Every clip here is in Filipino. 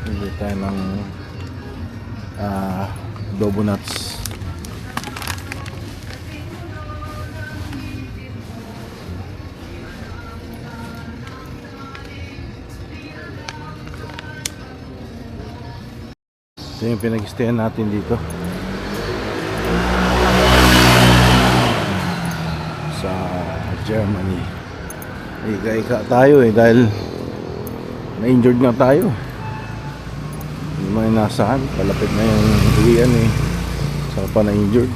Bili tayo ng adobo nuts. Ito yung pinag-stayan natin dito sa Germany. Ika-ika tayo dahil na-injured nga tayo. Hindi mo inasahan, palapit na yung uwian saka pa na-injured.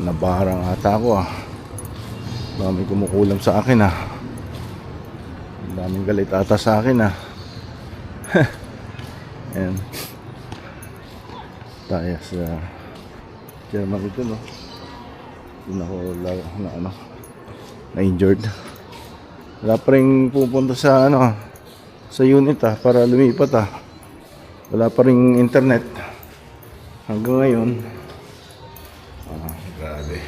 Nabarang ata ako Daming kumukulam sa akin Daming galit ata sa akin Ayan tayo sa Germany ito Doon ako na-injured. Wala pa rin pupunta sa sa unit para lumipat Wala pa rin internet hanggang ngayon. Grabe.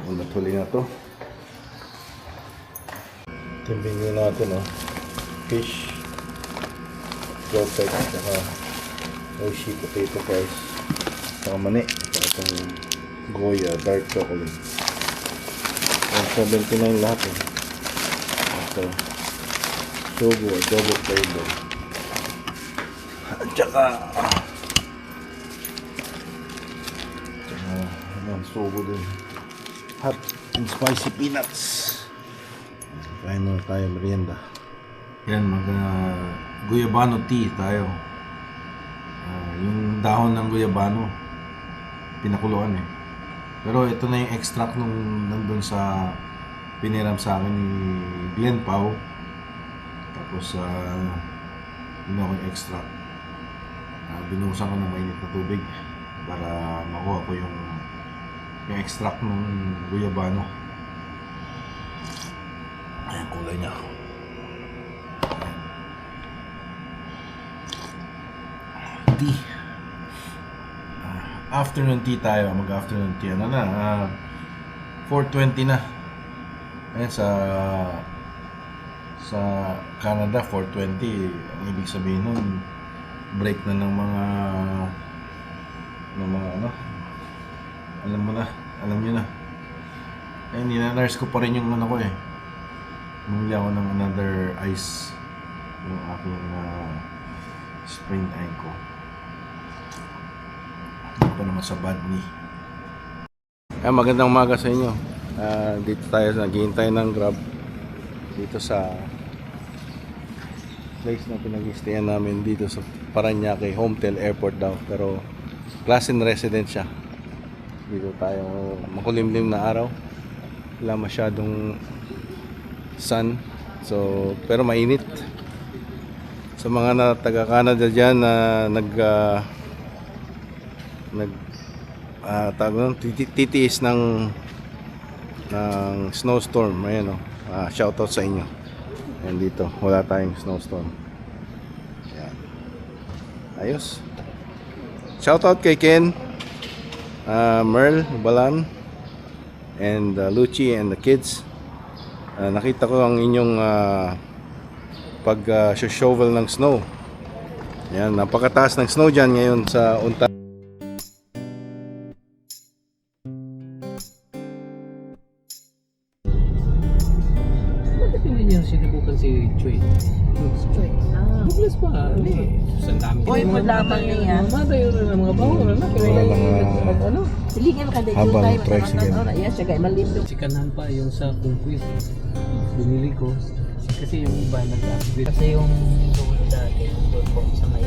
Ulat huli na to. Timbingin natin fish, protect, saka oishi potato fries, saka mani, saka itong Goya dark chocolate. 179 lahat ito sugo, adobo flavor, at saka sugo din, hot and spicy peanuts. Kain muna tayo merienda. Yan, guyabano tea tayo. Yung dahon ng guyabano pinakuluan pero ito na yung extract nung nandun sa piniram sa akin ni Glenn Pau. Tapos yun ako yung extract. Binuhusan ko ng mainit na tubig para makuha ko yung extract ng guyabano. Ayan kulay niya. Tea. Afternoon tea tayo. Mag-afternoon tea. 4:20 na. Ayan, sa Canada, 4:20. Ang ibig sabihin nun, break na ng mga alam nyo na. Ayun, nina-nurse ko pa rin yung ko Bumili ako ng another ice. Yung aking sprained ankle. Hindi pa naman sa bad knee. Magandang umaga sa inyo. Dito tayo, naghihintay ng Grab dito sa place na pinag-stayan namin dito sa Parañaque, Hometel Airport daw, pero class and residence siya. Dito tayo, makulimlim na araw, wala masyadong sun, pero mainit. Sa mga taga Canada dyan na titiis ng snowstorm, ayan shoutout sa inyo. Ayan, dito wala tayong snowstorm. Ayan. Ayos. Shoutout kay Ken, Merl, Balan, and Luchi and the kids. Nakita ko ang inyong pag-shovel ng snow. Ayan, napakataas ng snow dyan ngayon sa Ontario. Sinubukan si Choi. Choi. Douglas pa. Sandami. Uy, mo lamang niya. Mata yun ng mga bawon. Silingan ka din Habang tayo. tricycle. Iya, siya guys, malindo. Si Kanan pa yung sa Conquest. Binili ko. Kasi yung iba nag-upgrade. Kasi yung doon dati, doon po sa may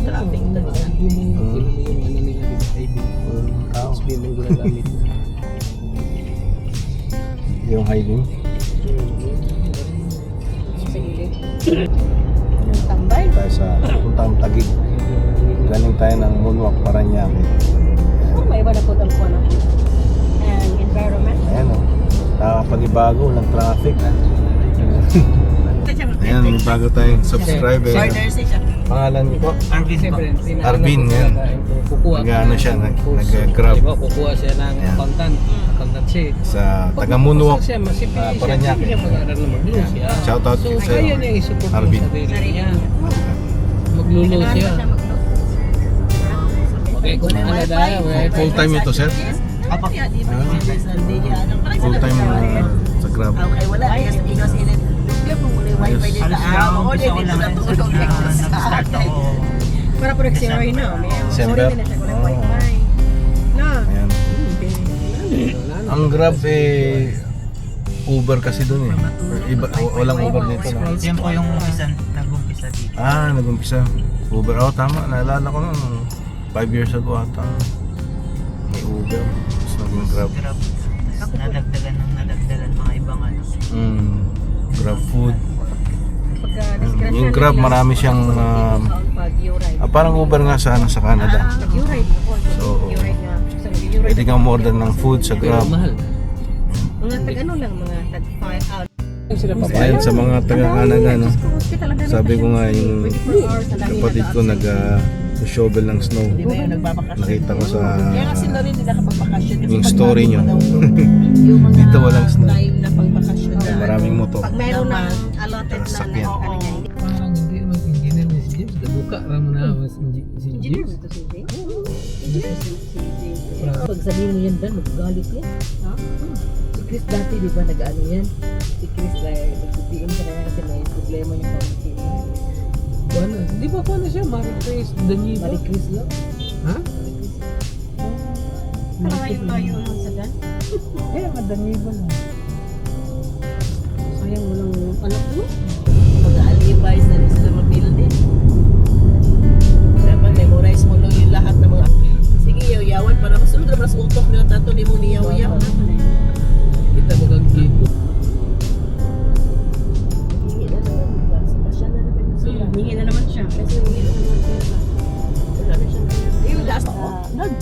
traffic doon. Yung nila dito ID. Speed mo ginagamit. Yung hiding. Tambay. Tayo sa puntang Taguig. Galing tayo ng Moonwalk, Parañaque. May iba na po ang and environment. Ayan nakapanibago ng traffic. Ayan, may bago taying subscriber. Partner siya. Pangalan niyo po? Arvin po. Siyempre, tinaanan Arvin, ko yan. talaga ito. Kukuha ka Nag-ano siya, ng course. nag-grab. Diba, kukuha siya ng Ayan. accountant siya. Sa Taga-Munuok. Siya, masipili siya, Paranaque. hindi siya mag-aaral na maglulo siya. Shout out So, kay sir. kaya niya i-support Arvin. yung sarili niya. Maglulo siya. Okay, kung ano dahil, Full time ito, sir? Apo. Full time sa Grab. Okay, wala. Kasi inos-init. Kaya po muna yung wifi dito. Halos Oo, umpisa dito ko lang natulog nag-start ako. Para po nag-zero na. December? Sorry na siya kung Oo. wifi. Na. Ayan. Ang Grab Uber kasi doon eh. Iba, walang Uber dito. No? Yan po yung umpisa, nag-umpisa dito. Nag-umpisa. Uber. Tama. Naalala ko noon. 5 years ago ata. May Uber. Tapos naging Grab. Grab. Tapos nadagdagan mga ibang ano. Grab food. Pagka-disgrasya Yung Grab, nila, marami siyang pag U-ride. parang Uber nga sa Canada. U-ride ako. So, U-ride nga. So, U-ride Pwede kang order ng food sa pero Grab. mahal. Mga tag-ano lang, mga tag-5 out. Sila pa Ayan, sa mga taga-Canada, no? Sabi ko nga yung 24 hours na dami kapatid ko nag-shovel ng snow. Di ba yung nagbabakasyon? Nakita ko sa Kaya kasi na rin hindi nakapagbakasyon. Kasi yung pag story nyo. bago pa daw yung mga Dito walang snow. time na pagbakasyon na. Maraming moto. Pag meron ng allotted na Sasakyan. oo. Parang hindi naman engineer ni si James. Gaduka raman na si Engineer James. mo to si James? Engineer si James. Pag sabihin mo yan, Dan, magagalit yan. Ha? Si Chris dati, di ba, nag-ano yan? Si Chris, nag-PM sa kanya kasi may problema yung pamangkin. Ano? Di ba paano siya? Marie Chris Daniba? Marie Chris lang. Ha? Para kayo tayo sa Dan? Eh, Daniba lang. Sayang mo lang anak mo. Mag-alibay na rin sila mag-building. Dapat memorize mo lang yung lahat ng mga sige, yaw-yawan para masunod na mas utok nila tato di mo niyaw-yaw. Kita mo kang gito. Hindi na naman. Pasya na naman sila. Hingi na naman siya. Kasi hindi na naman pera. Wala na siyang pera. Yung last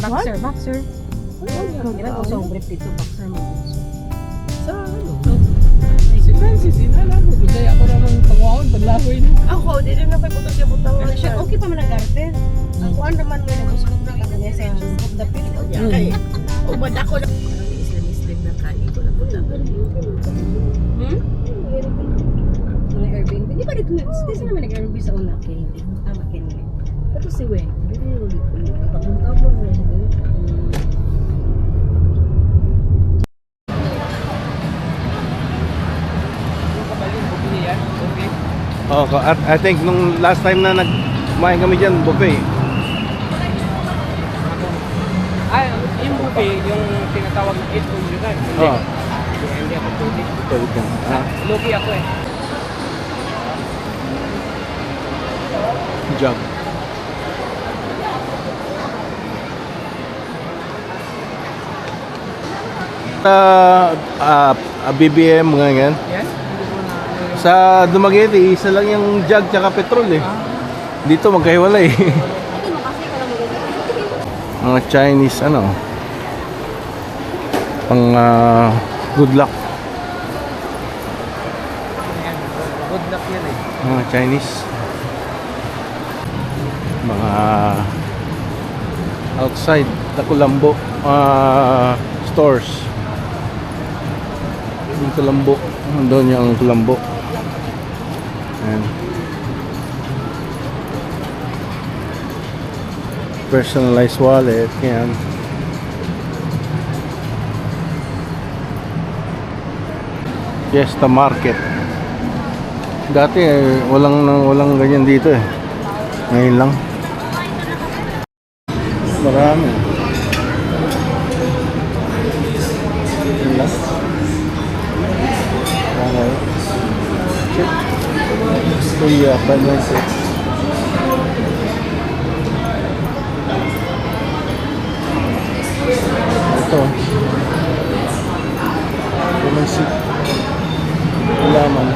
Boxer, boxer. Ilan ko sa brief dito, boxer mo. Sa ano? Si Francis, inala ko. Kaya ako naman tawawon, paglahoy na. ako, di rin na kayo butang siya butang Ano siya, okay pa man nag-arte. Ang kuan naman mo nag-usap na kanya sa Book the Pit. Kay, umad ako na. Islam na kain ko na punta ba Mga Airbnb. Di ba dito, kasi naman nag-Airbnb sa una. Kennedy. Tama, Kennedy. Tapos si Wen. Papunta mo na siya. I think nung last time na kumain kami dyan, buffet. Ay, yung buffet, yung tinatawag na 8 all you can. Oo. Hindi ako pwede. Tulad yan. Lugi ako eh. Job. BBM, mga ganyan. Yan? Sa Dumaguete, isa lang yung jug tsaka petrol eh. Dito magkahiwalay. Mga Chinese pang good luck. Good luck yan eh. Mga Chinese. Mga outside the Colombo stores. Yung Colombo. Doon yung Colombo. Ayan. Personalized wallet. Yan. Fiesta Market. Dati walang ganyan dito eh. Ngayon lang. Marami. Yan lang. Okay. Check. Kuya, balance it. Ito. Balance it. Laman.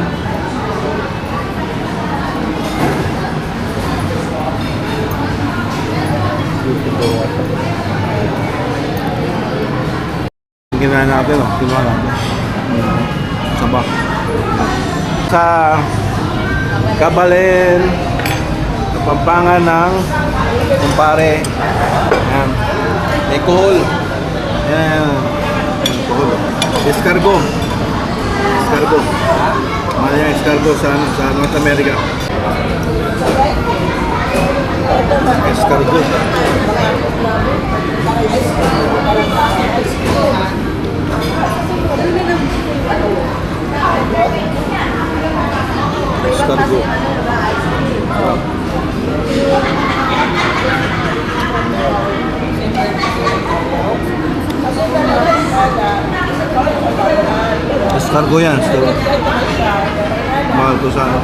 Ginawa natin, ginawa natin. Sabak. Sa Kabalen, Pampangan ng kumpare. Yan. May kuhol. Yan. Kuhol. Escargot. Escargot. Mahal yung escargot sa North America. Escargot. Escargot. Sarap. Escargot yan. Sarap. Mahal to sa ano.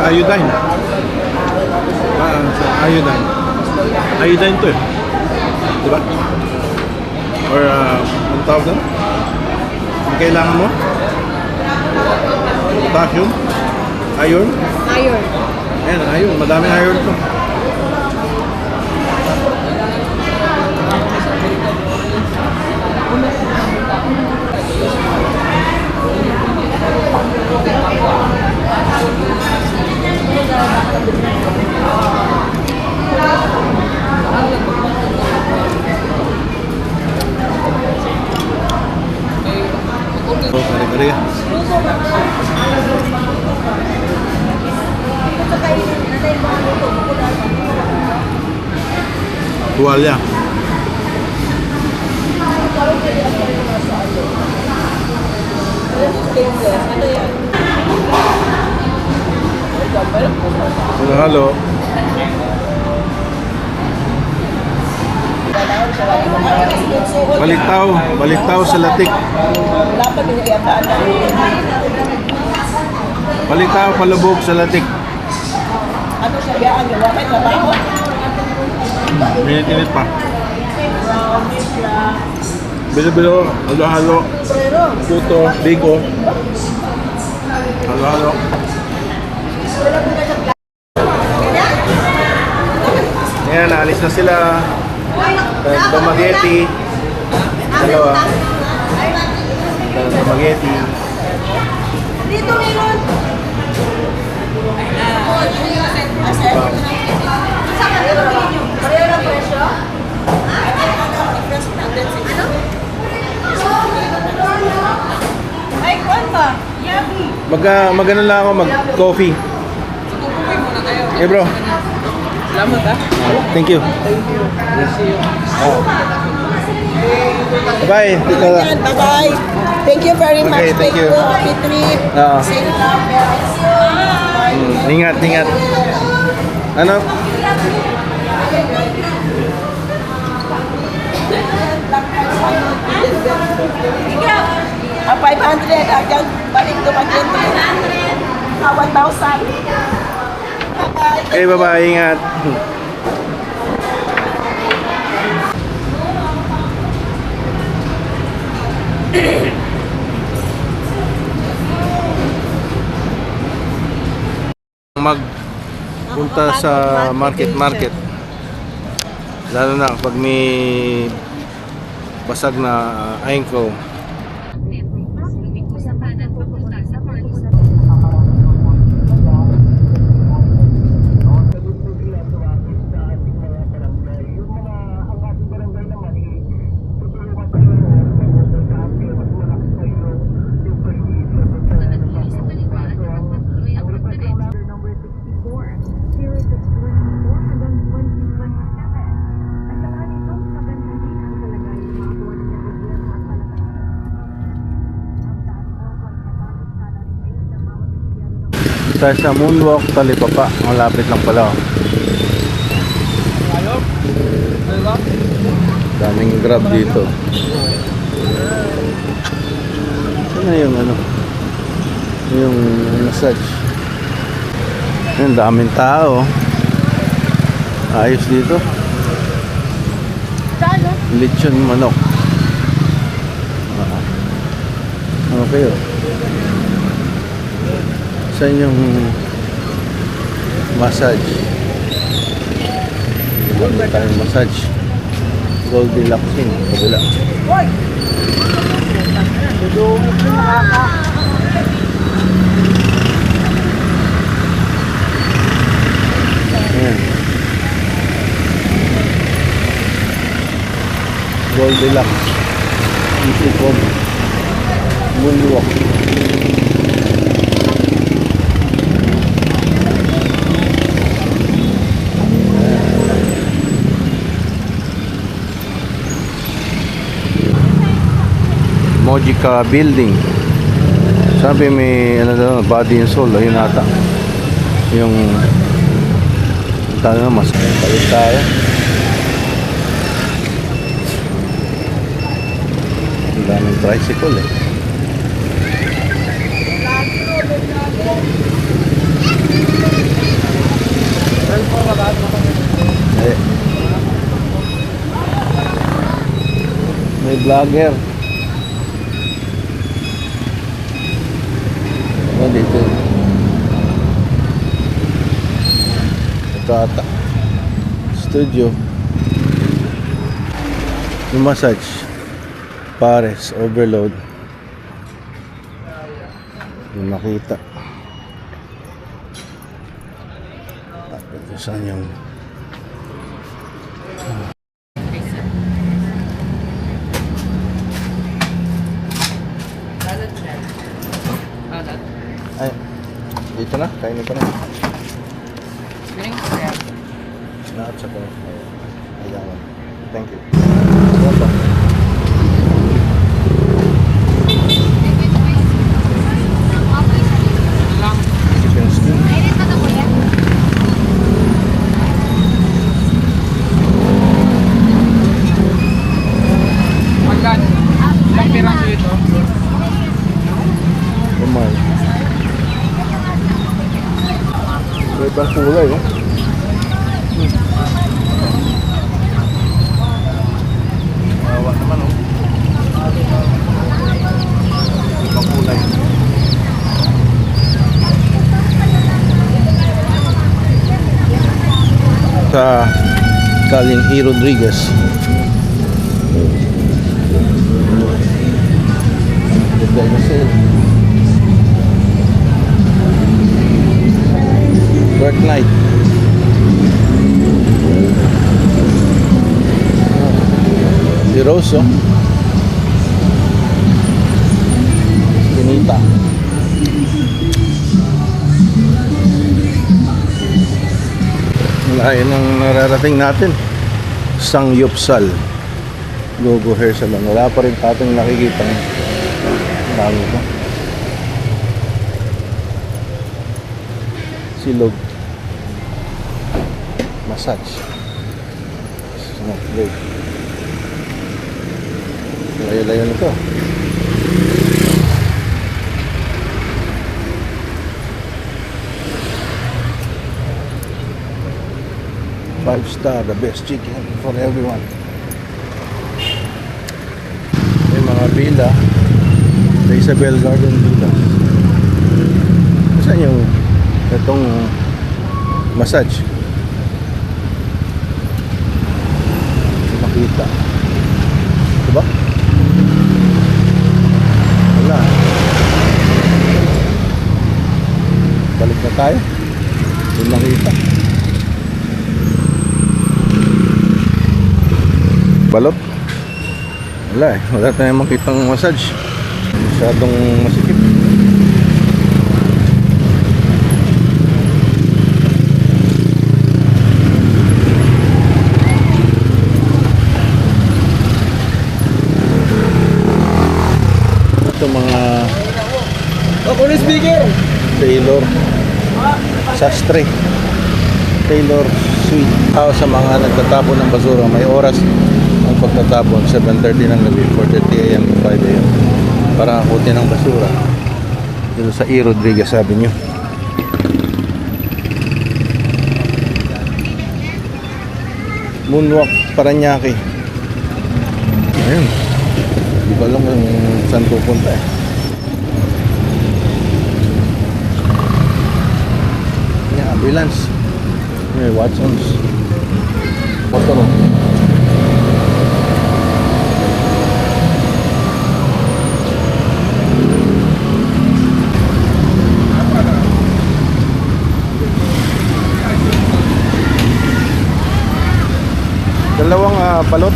Iodine. Iodine. Iodine to eh. Diba? Or, ano tawag doon? Ang kailangan mo? Potassium? Iron? Iron. Ayan, iron. Madaming iron to. Oh, kare-kare. Tuwalya. Halo. Baliktaw sa latik. Baliktaw palubog sa latik. Ano siya biyaan yung wakay trabaho? Minit-init pa. Bilo-bilo, halo-halo. Puto, biko. Halo-halo. Ayan, naalis na sila. Spaghetti. Dalawa. Spaghetti. Dito meron. Pareho ng presyo? Ay, kwanta. Magano lang ako, mag-coffee. Hey bro. Salamat ha. Thank you. Bye. Ayan, bye-bye. Thank you very much. Okay, thank you. Happy trip. Oo. Safe travels. Ingat, ingat. Ano? Ah, 500 hanggang balik ko mag-entry. 1,000. Bye-bye. Okay, bye-bye. Ingat. Magpunta sa market. Lalo na kapag may basag na ankle. Tayo sa Moonwalk, Talipapa. Malapit lang pala. Daming grab dito. Saan na yung ano? Yung massage. Ang daming tao. Ayos dito. Lechon manok. Okay oh. Saan yung massage? Meron tayong massage. Goldilocks yun. Kabila. Ayan. Goldilocks. Easy Pop. Moonwalk. Mojica Building. Sabi may ano daw, body and soul. Ayun ata. Yung tayo na mas palit tayo. Ang daming tricycle eh. Eh. May vlogger. Dito. Ito ata. Studio. Yung massage. Pares. Overload. Yung makita. At ito saan yung ay, dito na, kainin ko na. Lahat sa ko. Ayan. Thank you. Ano ba? Chicken skin. Magkano? Ilang piraso ito? Kumain. Ibang kulay, oh. Awa naman, oh. Ibang kulay. Sa Kaling E. Rodriguez. Ganda na sale. Work night. Si Rose, oh. Pinita. Ayun ang nararating natin. Sangyupsal. Gogo Hair Salon. Wala pa rin tatong nakikita. Dami ko. Silog. Massage. Smoke break. Layo-layo nito. Five star, the best chicken for everyone. May mga villa. Sa Isabel Garden Villa. Saan yung itong massage? Makita. Diba? Wala. Balik na tayo. Yung makita. Balot. Wala eh. Wala tayong makitang massage. Masyadong masikip. Ito mga Taylor Sastre Taylor Sweet sa mga nagtatapon ng basura. May oras ang pagtatapon, 7:30 ng gabi, 4:30 AM to 5 AM para hakutin ng basura dito sa E. Rodriguez Avenue. Moonwalk Paranaque. Ayun, di ba alam kung saan pupunta eh. Yan, ambulance. May Watsons. Motor oh. Dalawang balot.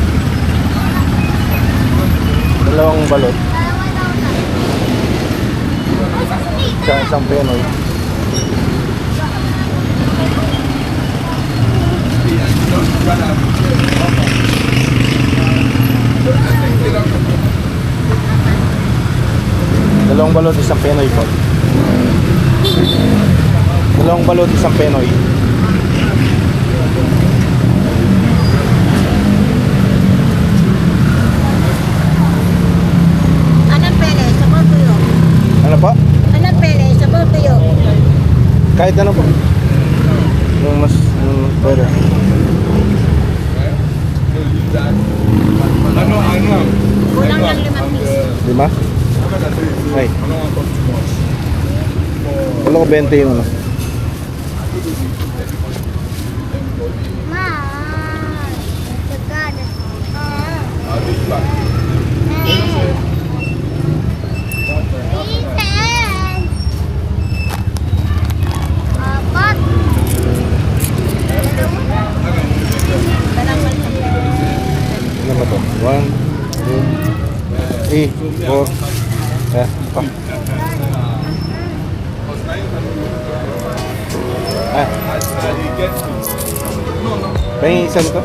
Dalawang balot. Sa isang Pinoy. Dalawang balot isang Pinoy po. Dalawang balot isang Pinoy. Anong pele? Sabor tuyo. Ano po? Anong pele? Sabor tuyo. Kahit ano po. Yung mas pwede. Kulang ng 5 piso. 5? Ay. Wala ko 20 yung ano. Ano ba to? 1, 2, 3, 4. Pa. Pengi isang to?